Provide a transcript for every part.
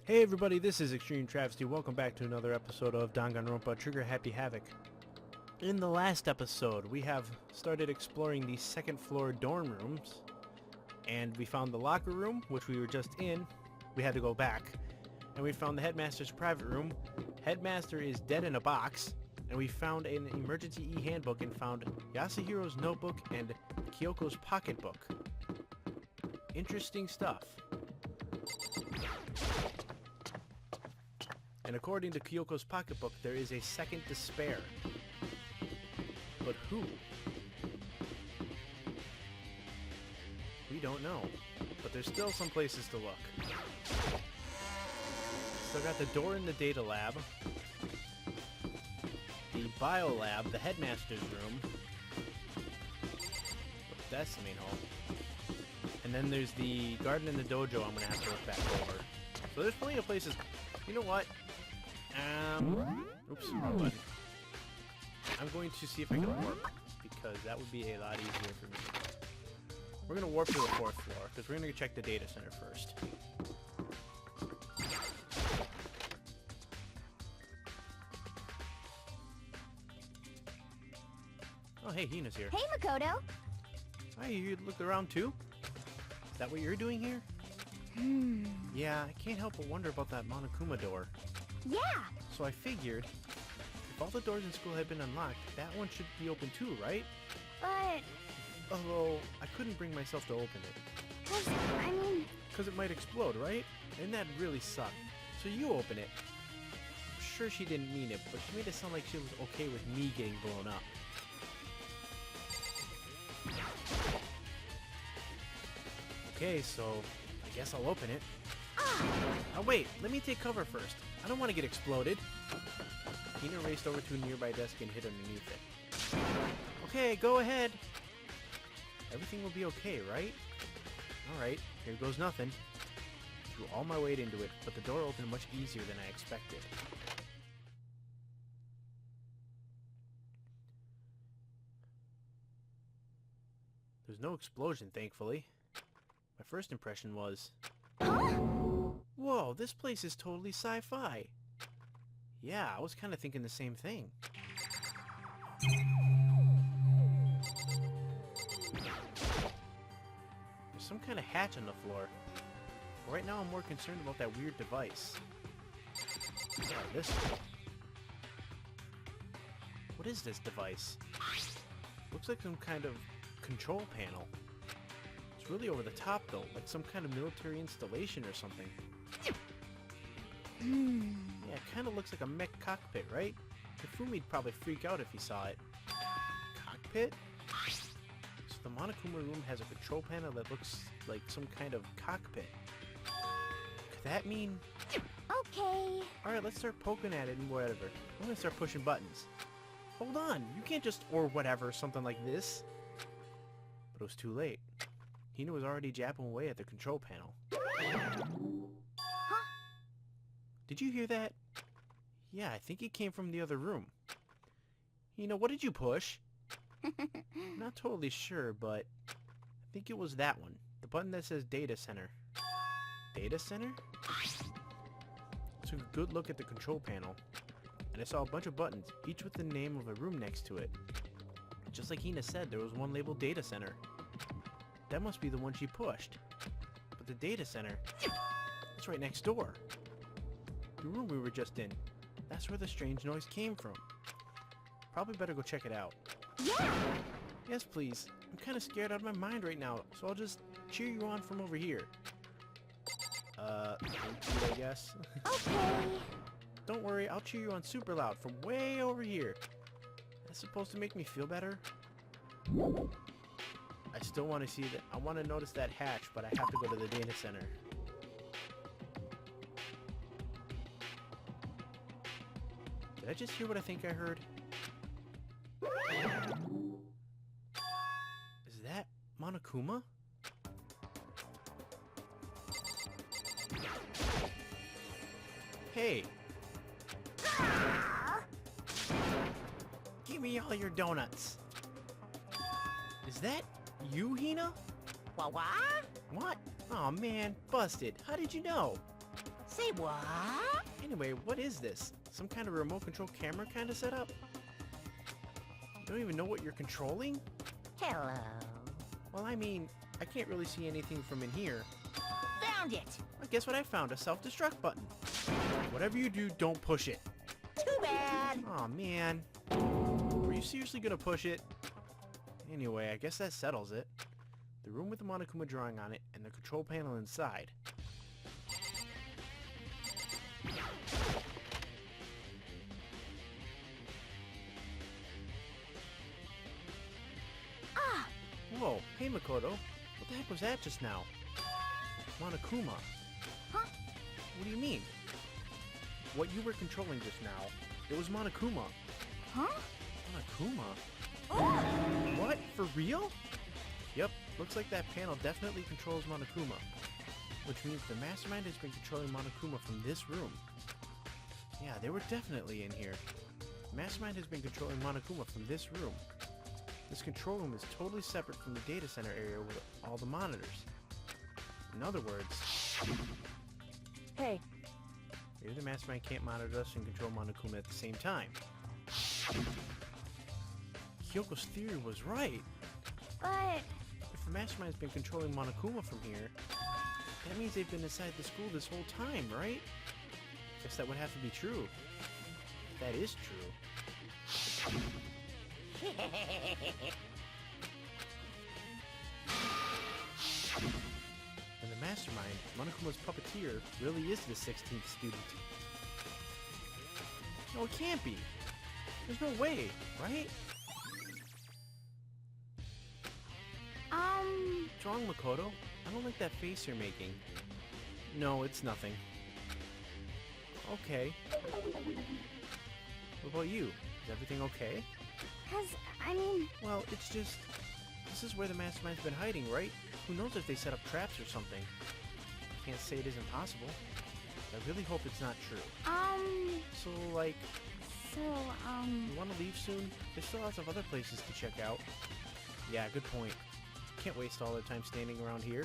Hey everybody, this is Extreme Travesty. Welcome back to another episode of Danganronpa Trigger Happy Havoc. In the last episode, we have started exploring the second floor dorm rooms, and we found the locker room, which we were just in. We had to go back. And we found the headmaster's private room. Headmaster is dead in a box. And we found an emergency e-handbook and found Yasuhiro's notebook and Kyoko's pocketbook. Interesting stuff. And according to Kyoko's pocketbook, there is a second to spare. But who? We don't know. But there's still some places to look. Still got the door in the data lab. The bio lab, the headmaster's room. That's the main hall. And then there's the garden and the dojo I'm going to have to look back over. So there's plenty of places. You know what? Oops, wrong button. I'm going to see if I can warp, because that would be a lot easier for me. We're going to warp to the 4th floor, because we're going to check the data center first. Oh, hey, Hina's here. Hey, Makoto! Hi, you looked around too? Is that what you're doing here? Yeah, I can't help but wonder about that Monokuma door. Yeah! So I figured, if all the doors in school had been unlocked, that one should be open too, right? But... Although, I couldn't bring myself to open it. I mean... Because it might explode, right? And that'd really suck. So you open it. I'm sure she didn't mean it, but she made it sound like she was okay with me getting blown up. Okay, so I guess I'll open it. Oh wait, let me take cover first. I don't want to get exploded. Hina raced over to a nearby desk and hid underneath it. Okay, go ahead. Everything will be okay, right? Alright, here goes nothing. Threw all my weight into it, but the door opened much easier than I expected. There's no explosion, thankfully. My first impression was... Whoa, this place is totally sci-fi. Yeah, I was kind of thinking the same thing. There's some kind of hatch on the floor. But right now I'm more concerned about that weird device. Yeah, this one. What is this device? Looks like some kind of control panel. It's really over the top though, like some kind of military installation or something. Yeah, it kind of looks like a mech cockpit, right? Fumi'd probably freak out if he saw it. Cockpit? So the Monokuma room has a control panel that looks like some kind of cockpit. Could that mean... Okay. Alright, let's start poking at it and whatever. I'm gonna start pushing buttons. Hold on, you can't just or whatever, something like this. But it was too late. Hina was already jabbing away at the control panel. Huh? Did you hear that? Yeah, I think it came from the other room. Hina, what did you push? Not totally sure, but I think it was that one. The button that says Data Center. Data Center? Took a good look at the control panel, and I saw a bunch of buttons, each with the name of a room next to it. Just like Hina said, there was one labeled Data Center. That must be the one she pushed. But the data center, it's right next door. The room we were just in. That's where the strange noise came from. Probably better go check it out. Yeah! Yes, please. I'm kind of scared out of my mind right now, so I'll just cheer you on from over here. Thank you, I guess. Okay. Don't worry, I'll cheer you on super loud from way over here. That's supposed to make me feel better? I still want to see that. I want to notice that hatch, but I have to go to the data center. Did I just hear what I think I heard? Is that Monokuma? Hey! Give me all your donuts! Is that you, Hina? What? What? Oh man, busted. How did you know? Say what? Anyway, what is this? Some kind of remote control camera kind of setup? You don't even know what you're controlling? Hello. Well, I mean, I can't really see anything from in here. Found it. Well, guess what I found? A self-destruct button. Whatever you do, don't push it. Too bad. Aw, man. Were you seriously gonna push it? Anyway, I guess that settles it. The room with the Monokuma drawing on it, and the control panel inside. Ah! Whoa, hey Makoto. What the heck was that just now? Monokuma. Huh? What do you mean? What you were controlling just now, it was Monokuma. Huh? Monokuma? Oh! What? For real? Yep, looks like that panel definitely controls Monokuma. Which means the mastermind has been controlling Monokuma from this room. Yeah, they were definitely in here. The mastermind has been controlling Monokuma from this room. This control room is totally separate from the data center area with all the monitors. In other words, Hey. maybe the mastermind can't monitor us and control Monokuma at the same time. Kyoko's theory was right. But... If the mastermind's been controlling Monokuma from here, that means they've been inside the school this whole time, right? Guess that would have to be true. If that is true. And the mastermind, Monokuma's puppeteer, really is the 16th student. No, it can't be. There's no way, right? What's wrong, Makoto? I don't like that face you're making. No, it's nothing. Okay. What about you? Is everything okay? I mean... Well, it's just... This is where the mastermind's been hiding, right? Who knows if they set up traps or something? Can't say it isn't possible. I really hope it's not true. So, like... You want to leave soon? There's still lots of other places to check out. Yeah, good point. Can't waste all our time standing around here.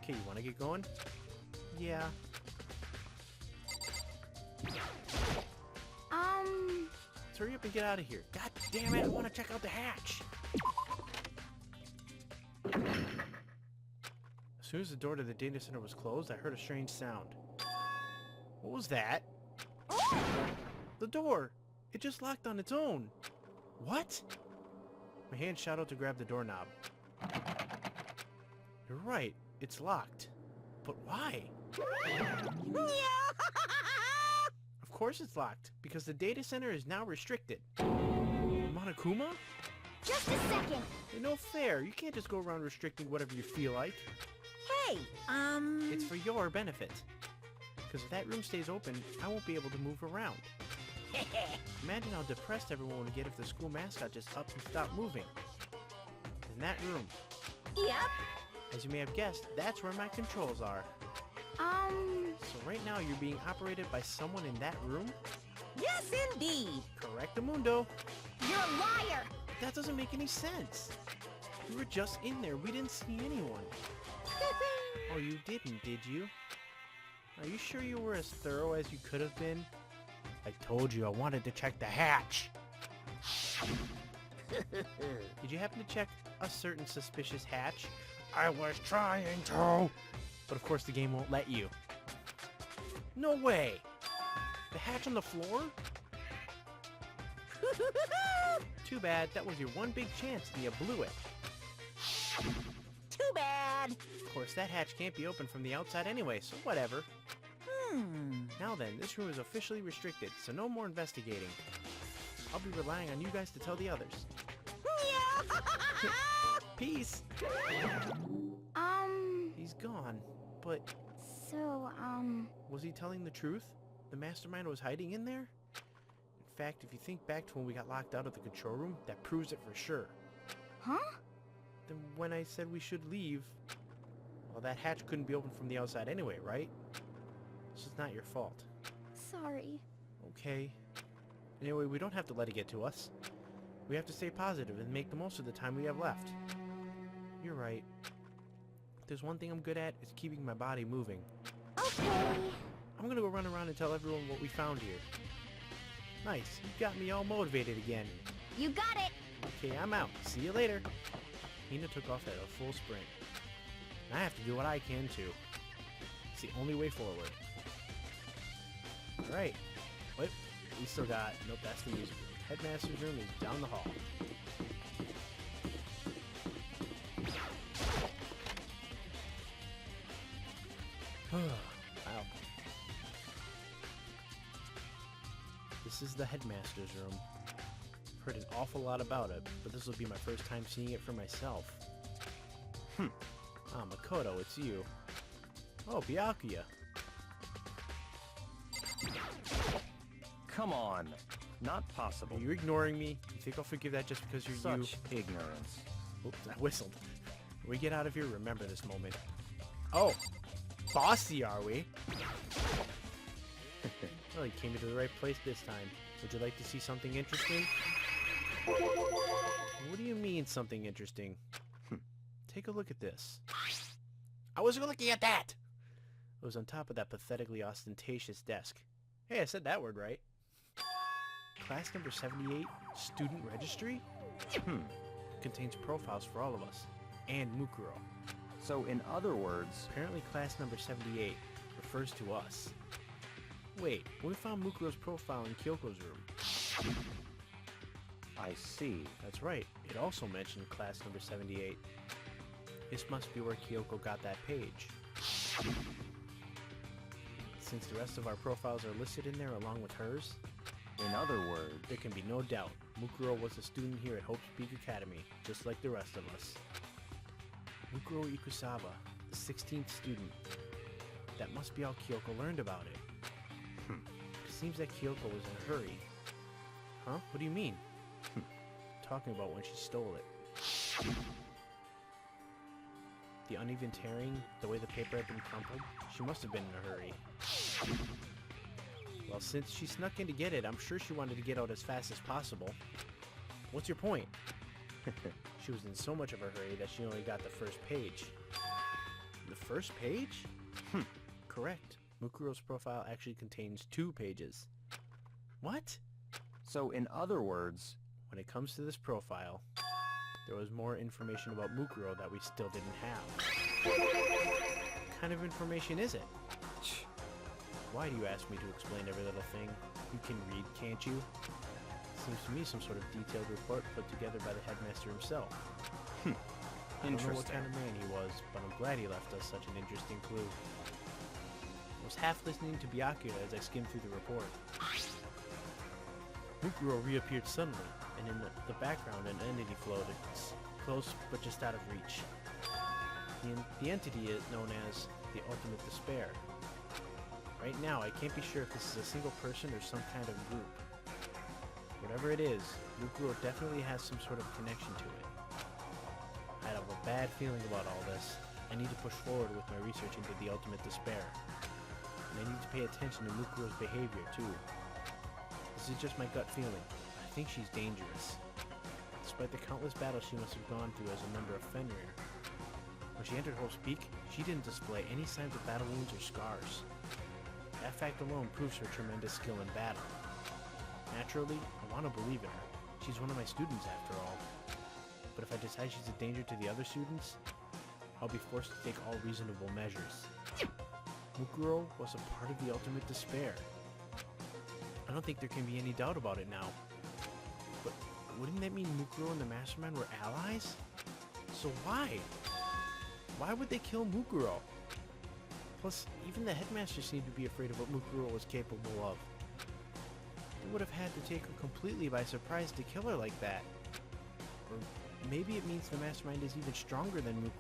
Okay, you want to get going? Yeah. Let's hurry up and get out of here. God damn it, I want to check out the hatch! As soon as the door to the data center was closed, I heard a strange sound. What was that? The door! It just locked on its own! What? My hand shot out to grab the doorknob. You're right, it's locked. But why? Of course it's locked, because the data center is now restricted. Monokuma? Just a second. No fair, you can't just go around restricting whatever you feel like. Hey, It's for your benefit. Because if that room stays open, I won't be able to move around. Imagine how depressed everyone would get if the school mascot just up and stopped moving. In that room. Yep. As you may have guessed, that's where my controls are. So right now you're being operated by someone in that room? Yes, indeed. Correctamundo. You're a liar. That doesn't make any sense. We were just in there. We didn't see anyone. Oh, you didn't, did you? Are you sure you were as thorough as you could have been? I told you I wanted to check the hatch. Did you happen to check a certain suspicious hatch? I was trying to. But of course the game won't let you. No way! The hatch on the floor? Too bad, that was your one big chance and you blew it. Too bad. Of course, that hatch can't be opened from the outside anyway, so whatever. Now then, this room is officially restricted, so no more investigating. I'll be relying on you guys to tell the others. Peace! He's gone, but... So, Was he telling the truth? The mastermind was hiding in there? In fact, if you think back to when we got locked out of the control room, that proves it for sure. huh? Then when I said we should leave, well, that hatch couldn't be opened from the outside anyway, right? So it's not your fault. Sorry. Okay. Anyway, we don't have to let it get to us. We have to stay positive and make the most of the time we have left. You're right. If there's one thing I'm good at, it's keeping my body moving. Okay. I'm gonna go run around and tell everyone what we found here. Nice, you got me all motivated again. You got it! Okay, I'm out. See you later. Hina took off at a full sprint. I have to do what I can too. It's the only way forward. Alright. Wait, we still got... Nope, that's the music room. Headmaster's room is down the hall. Wow. This is the headmaster's room. Heard an awful lot about it, but this will be my first time seeing it for myself. Ah, Makoto, it's you. Oh, Byakuya. Come on. Not possible. Are you ignoring me? You think I'll forgive that just because you're Such ignorance. Oops, I whistled. When we get out of here, remember this moment. Oh! Bossy, are we? Well, you came to the right place this time. Would you like to see something interesting? What do you mean, something interesting? Take a look at this. I wasn't looking at that! It was on top of that pathetically ostentatious desk. Hey, I said that word right. Class number 78, Student Registry? Contains profiles for all of us. And Mukuro. So in other words... Apparently class number 78 refers to us. Wait, we found Mukuro's profile in Kyoko's room. I see. That's right, it also mentioned class number 78. This must be where Kyoko got that page. Since the rest of our profiles are listed in there along with hers, In other words... there can be no doubt Mukuro was a student here at Hope Peak Academy, just like the rest of us. Mukuro Ikusawa, the 16th student. That must be how Kyoko learned about it. It seems that Kyoko was in a hurry. Huh? What do you mean? Talking about when she stole it. The uneven tearing, the way the paper had been crumpled, she must have been in a hurry. Well, since she snuck in to get it, I'm sure she wanted to get out as fast as possible. What's your point? She was in so much of a hurry that she only got the first page. The first page? Correct. Mukuro's profile actually contains 2 pages. What? So in other words... When it comes to this profile, there was more information about Mukuro that we still didn't have. What kind of information is it? Why do you ask me to explain every little thing? You can read, can't you? Seems to me some sort of detailed report put together by the headmaster himself. I don't know what kind of man he was, but I'm glad he left us such an interesting clue. I was half listening to Byakuya as I skimmed through the report. Mukuro reappeared suddenly, and in the background an entity floated, close but just out of reach. The entity is known as the Ultimate Despair. Right now, I can't be sure if this is a single person or some kind of group. Whatever it is, Mukuro definitely has some sort of connection to it. I have a bad feeling about all this. I need to push forward with my research into the Ultimate Despair. And I need to pay attention to Mukuro's behavior, too. This is just my gut feeling. I think she's dangerous. Despite the countless battles she must have gone through as a member of Fenrir. When she entered Hope's Peak, she didn't display any signs of battle wounds or scars. That fact alone proves her tremendous skill in battle. Naturally, I want to believe in her. She's one of my students after all. But if I decide she's a danger to the other students, I'll be forced to take all reasonable measures. Mukuro was a part of the Ultimate Despair. I don't think there can be any doubt about it now. But wouldn't that mean Mukuro and the Mastermind were allies? So why? Why would they kill Mukuro? Plus, even the headmaster seemed to be afraid of what Mukuro was capable of. They would have had to take her completely by surprise to kill her like that. Or maybe it means the Mastermind is even stronger than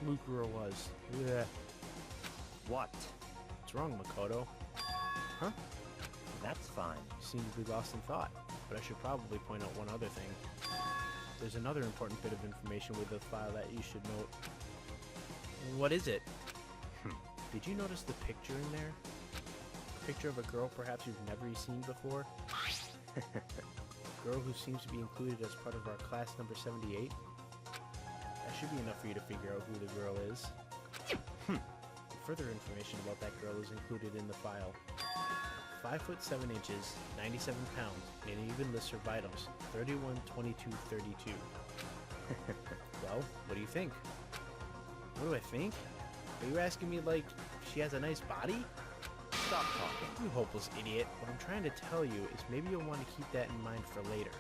Mukuro was. Ugh. What? What's wrong, Makoto? Huh? That's fine. You seem to be lost in thought, but I should probably point out one other thing. There's another important bit of information with the file that you should note. What is it? Did you notice the picture in there? A picture of a girl perhaps you've never seen before? A girl who seems to be included as part of our class number 78? That should be enough for you to figure out who the girl is. Further information about that girl is included in the file. 5 foot 7 inches, 97 pounds, and it even lists her vitals, 31, 22, 32. Well, what do you think? What do I think? Are you asking me like she has a nice body? Stop talking. You hopeless idiot. What I'm trying to tell you is maybe you'll want to keep that in mind for later.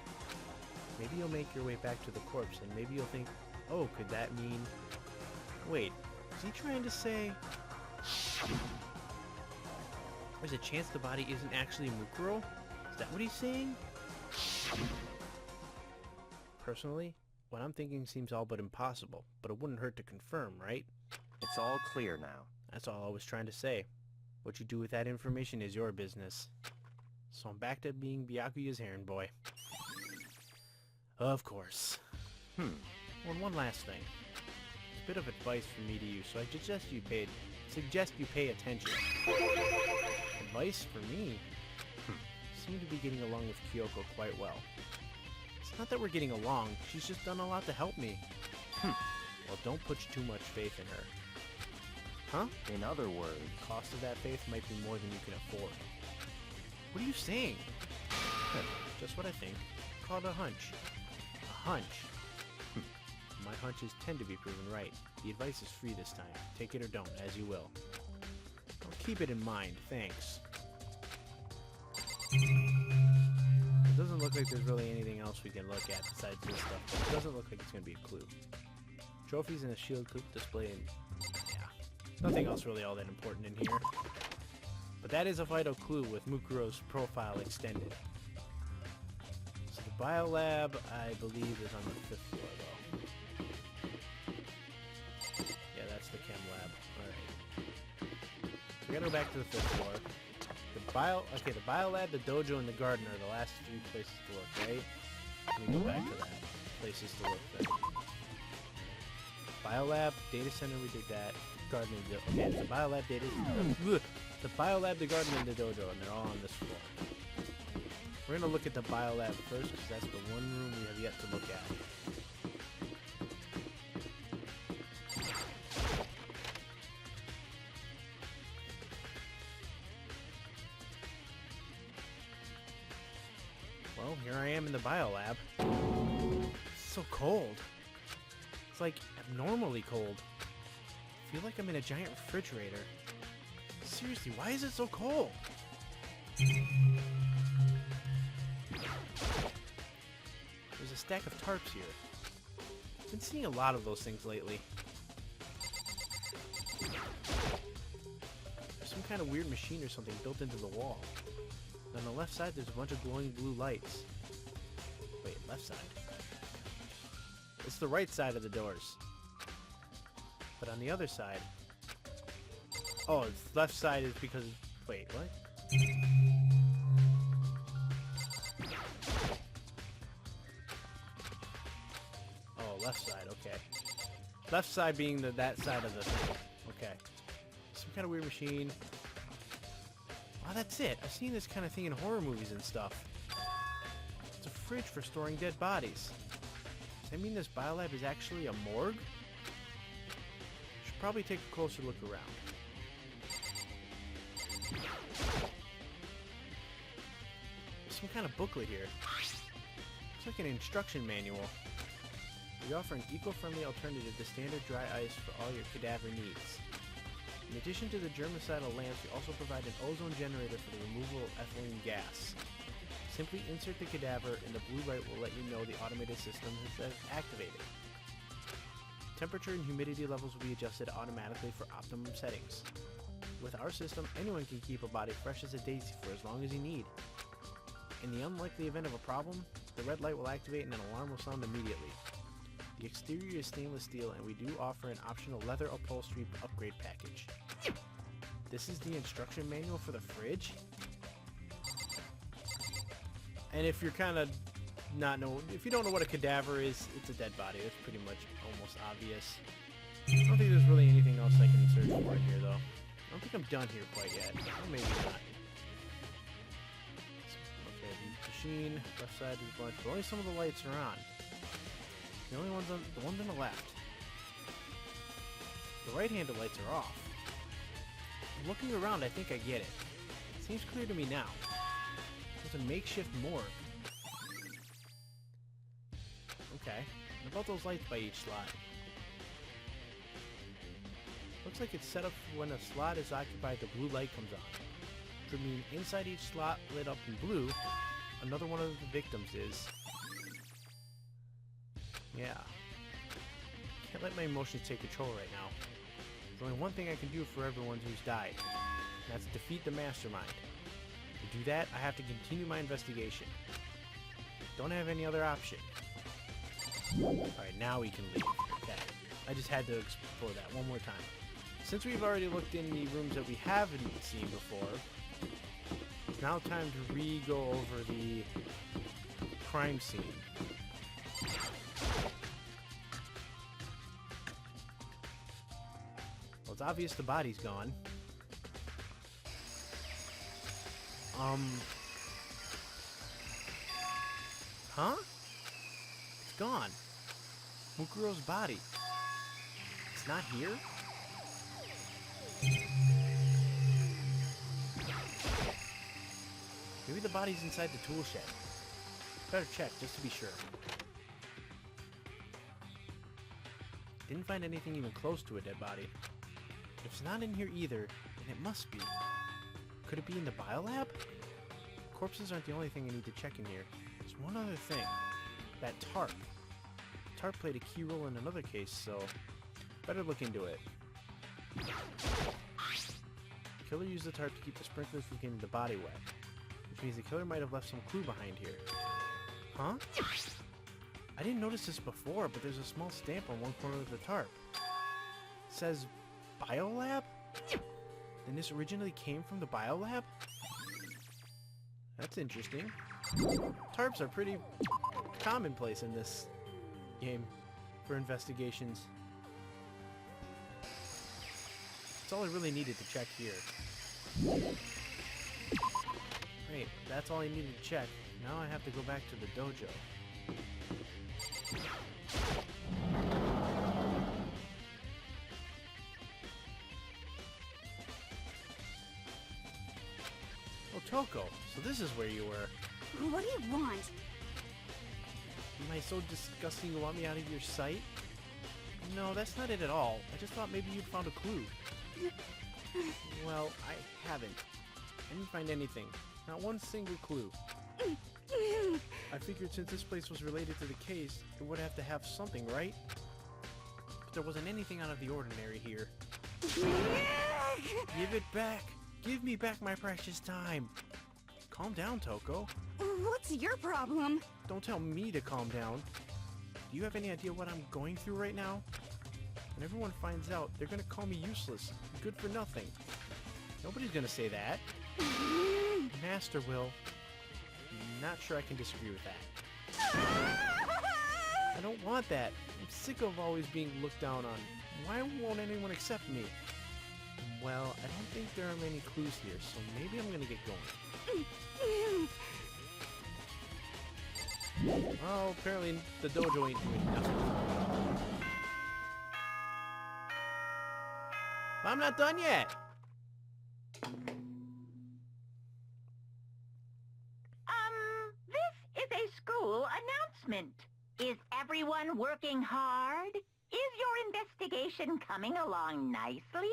Maybe you'll make your way back to the corpse and maybe you'll think, oh, could that mean... Wait, is he trying to say... There's a chance the body isn't actually Mukuro? Is that what he's saying? Personally, what I'm thinking seems all but impossible, but it wouldn't hurt to confirm, right? It's all clear now. That's all I was trying to say. What you do with that information is your business. So I'm back to being Byakuya's errand boy. Of course. Oh, and one last thing. It's a bit of advice from me to you, so I suggest you pay attention. Advice for me? Seem to be getting along with Kyoko quite well. It's not that we're getting along, she's just done a lot to help me. Well, don't put too much faith in her. Huh? In other words, The cost of that faith might be more than you can afford. What are you saying? Just what I think. Call it a hunch. A hunch. My hunches tend to be proven right. The advice is free this time. Take it or don't, as you will. I'll keep it in mind, thanks. It doesn't look like there's really anything else we can look at besides this stuff, but it doesn't look like it's going to be a clue. Trophies and a shield display and... nothing else really all that important in here. But that is a vital clue with Mukuro's profile extended. So the biolab, I believe, is on the 5th floor, though. Yeah, that's the chem lab. Alright. So we gotta go back to the 5th floor. The biolab, the dojo, and the garden are the last 3 places to look, right? Let me go back to that. Places to look then. Biolab, data center, we did that. Garden and the okay, the biolab data, the biolab, the garden, and the dojo, and they're all on this floor. We're gonna look at the biolab first because that's the one room we have yet to look at. Well, here I am in the biolab. It's so cold. It's like abnormally cold. I feel like I'm in a giant refrigerator. Seriously, why is it so cold? There's a stack of tarps here. I've been seeing a lot of those things lately. There's some kind of weird machine or something built into the wall. On the left side, there's a bunch of glowing blue lights. Wait, left side? It's the right side of the doors. But on the other side... Oh, it's left side is because... Wait, what? Oh, left side, okay. Left side being that side of the thing. Okay. Some kind of weird machine. Oh, that's it. I've seen this kind of thing in horror movies and stuff. It's a fridge for storing dead bodies. Does that mean this biolab is actually a morgue? Should probably take a closer look around. There's some kind of booklet here. Looks like an instruction manual. We offer an eco-friendly alternative to standard dry ice for all your cadaver needs. In addition to the germicidal lamps, we also provide an ozone generator for the removal of ethylene gas. Simply insert the cadaver and the blue light will let you know the automated system has been activated. Temperature and humidity levels will be adjusted automatically for optimum settings. With our system, anyone can keep a body fresh as a daisy for as long as you need. In the unlikely event of a problem, the red light will activate and an alarm will sound immediately. The exterior is stainless steel and we do offer an optional leather upholstery upgrade package. This is the instruction manual for the fridge? And if you're kind of if you don't know what a cadaver is, it's a dead body. That's pretty much almost obvious. I don't think there's really anything else I can search for in here though. I don't think I'm done here quite yet. Or maybe not. Okay, the machine, left side is a bunch, but only some of the lights are on. The only ones on the left. The right-handed lights are off. Looking around, I think I get it. Seems clear to me now. There's a makeshift morgue. Okay. What about those lights by each slot? Looks like it's set up for when a slot is occupied, the blue light comes on. Which would mean inside each slot lit up in blue, another one of the victims is. Yeah. Can't let my emotions take control right now. There's only one thing I can do for everyone who's died. And that's defeat the mastermind. To do that, I have to continue my investigation. Don't have any other option. Alright, now we can leave. Okay. I just had to explore that one more time. Since we've already looked in the rooms that we haven't seen before, it's now time to re-go over the crime scene. Well, it's obvious the body's gone. Huh? It's gone. Mukuro's body. It's not here? Maybe the body's inside the tool shed. Better check, just to be sure. Didn't find anything even close to a dead body. If it's not in here either, then it must be. Could it be in the biolab? Corpses aren't the only thing I need to check in here. There's one other thing. That tarp. The tarp played a key role in another case, so better look into it. The killer used the tarp to keep the sprinklers from getting the body wet, which means the killer might have left some clue behind here. Huh? I didn't notice this before, but there's a small stamp on one corner of the tarp. It says biolab? Then this originally came from the biolab? That's interesting. Tarps are pretty commonplace in this game for investigations. That's all I really needed to check here. Great, that's all I needed to check. Now I have to go back to the dojo. Oh, Toko, so this is where you were. What do you want? Am I so disgusting you want me out of your sight? No, that's not it at all. I just thought maybe you'd found a clue. Well, I haven't. I didn't find anything. Not one single clue. I figured since this place was related to the case, it would have to have something, right? But there wasn't anything out of the ordinary here. Give it back! Give me back my precious time! Calm down, Toko. What's your problem? Don't tell me to calm down. Do you have any idea what I'm going through right now? When everyone finds out, they're gonna call me useless, good for nothing. Nobody's gonna say that. Master will. Not sure I can disagree with that. I don't want that. I'm sick of always being looked down on. Why won't anyone accept me? Well, I don't think there are many clues here, so maybe I'm gonna get going. Well, apparently the dojo ain't doing nothing. I'm not done yet! This is a school announcement. Is everyone working hard? Is your investigation coming along nicely?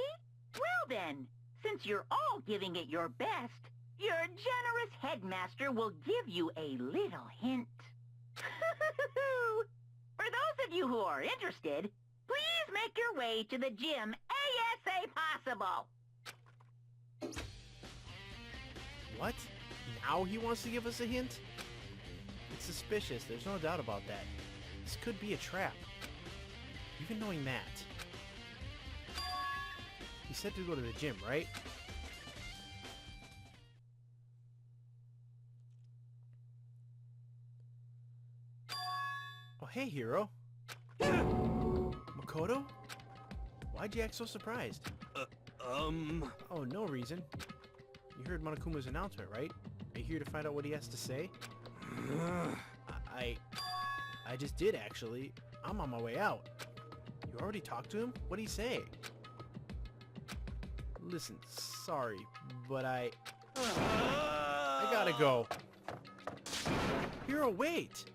Well then, since you're all giving it your best, your generous headmaster will give you a little hint. For those of you who are interested, please make your way to the gym ASA possible. What? Now he wants to give us a hint? It's suspicious, there's no doubt about that. This could be a trap. Even knowing that. He said to go to the gym, right? Oh, hey, Hiro. Makoto? Why'd you act so surprised? Oh, no reason. You heard Monokuma's announcement, right? Are you here to find out what he has to say? I just did, actually. I'm on my way out. You already talked to him? What'd he say? Listen, sorry, but I gotta go. Hiro, wait!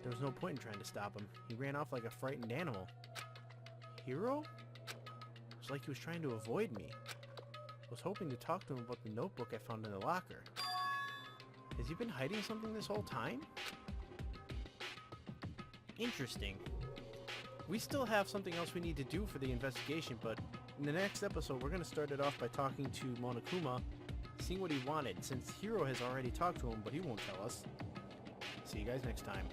There was no point in trying to stop him. He ran off like a frightened animal. Hiro? It was like he was trying to avoid me. I was hoping to talk to him about the notebook I found in the locker. Has he been hiding something this whole time? Interesting. We still have something else we need to do for the investigation, but in the next episode we're going to start it off by talking to Monokuma, seeing what he wanted, since Hiro has already talked to him, but he won't tell us. See you guys next time.